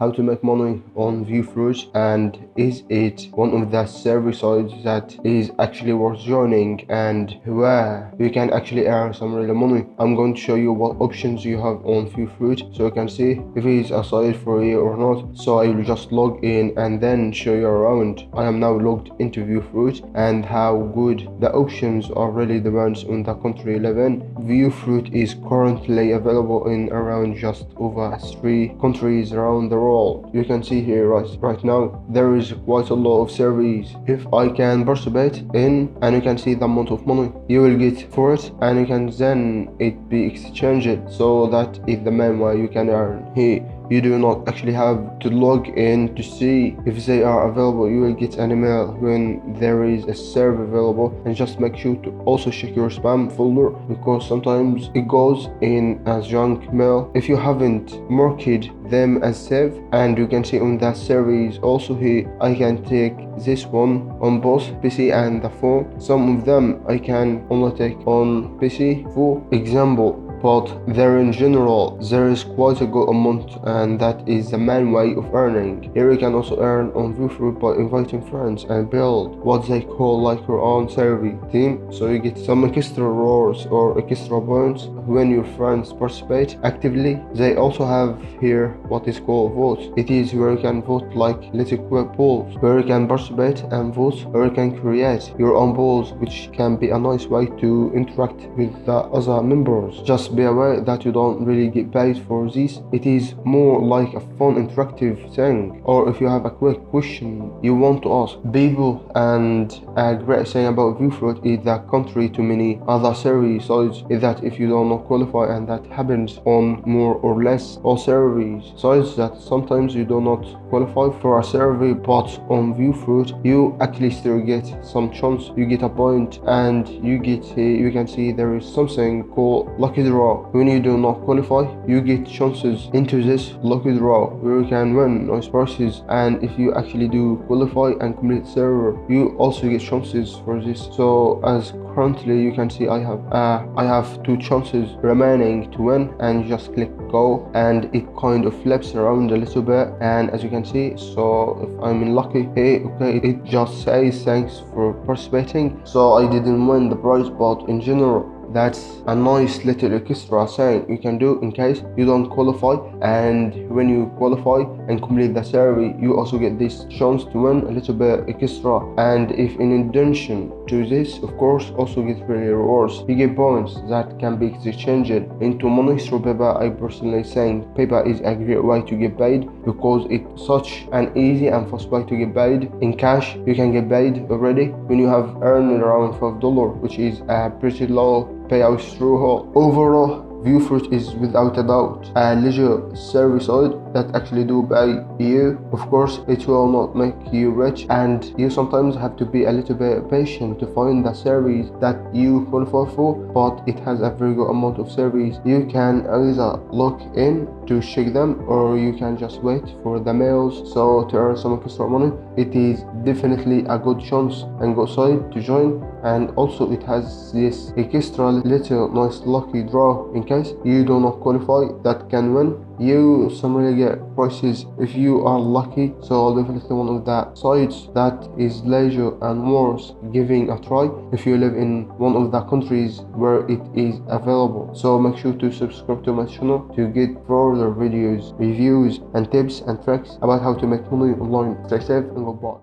how to make money on Viewfruit, and is it one of the service sites that is actually worth joining and where you can actually earn some real money. I'm going to show you what options you have on Viewfruit so you can see if it is a site for you or not. So I will just log in and then show you around. I am now logged into Viewfruit, and how good the options are really depends on the country you live in. Viewfruit is currently available in around just over 3 countries around the world. You can see here right now there is quite a lot of surveys. If I can participate in, and you can see the amount of money you will get for it, and you can then it be exchanged, so that is the main way you can earn here. You do not actually have to log in to see if they are available. You will get an email when there is a server available, and just make sure to also check your spam folder, because sometimes it goes in as junk mail if you haven't marked them as saved. And you can see on that service also here, I can take this one on both PC and the phone. Some of them I can only take on PC for example, but there in general there is quite a good amount, and that is the main way of earning. Here you can also earn on Viewfruit by inviting friends and build what they call like your own server team, so you get some extra rewards or extra points when your friends participate actively. They also have here what is called votes. It is where you can vote like little quick polls, where you can participate and vote, or you can create your own polls, which can be a nice way to interact with the other members. Just be aware that you don't really get paid for this. It is more like a fun interactive thing, or if you have a quick question you want to ask people. And a great thing about Viewfruit is that contrary to many other survey sites is that if you do not qualify, and that happens on more or less all survey sites, that sometimes you do not qualify for a survey, but on Viewfruit you actually still get some chance. You get a point, and you get you can see there is something called lucky draw. When you do not qualify, you get chances into this lucky draw where you can win nice prizes, and if you actually do qualify and complete server, you also get chances for this. So as currently you can see I have 2 chances remaining to win, and just click go, and it kind of flips around a little bit, and as you can see, so if I'm in lucky, hey, okay, it just says thanks for participating. So I didn't win the prize, but in general that's a nice little extra thing you can do in case you don't qualify. And when you qualify and complete the survey, you also get this chance to win a little bit extra. And if in addition to this, of course, also get free rewards, you get points that can be exchanged into money through PayPal. I personally think PayPal is a great way to get paid, because it's such an easy and fast way to get paid. In cash you can get paid already when you have earned around $5, which is a pretty low payout through all. Overall, Viewfruit is without a doubt a legit service site that actually do pay you. Of course, it will not make you rich, and you sometimes have to be a little bit patient to find the service that you qualify for, but it has a very good amount of service. You can either log in to check them, or you can just wait for the mails so to earn some extra money. It is definitely a good chance and good site to join, and also it has this extra little nice lucky draw in case you do not qualify that can win you some really get prizes if you are lucky. So definitely one of the sites that is leisure and worth giving a try if you live in one of the countries where it is available. So make sure to subscribe to my channel to get further videos, reviews and tips and tricks about how to make money online. Stay safe and goodbye.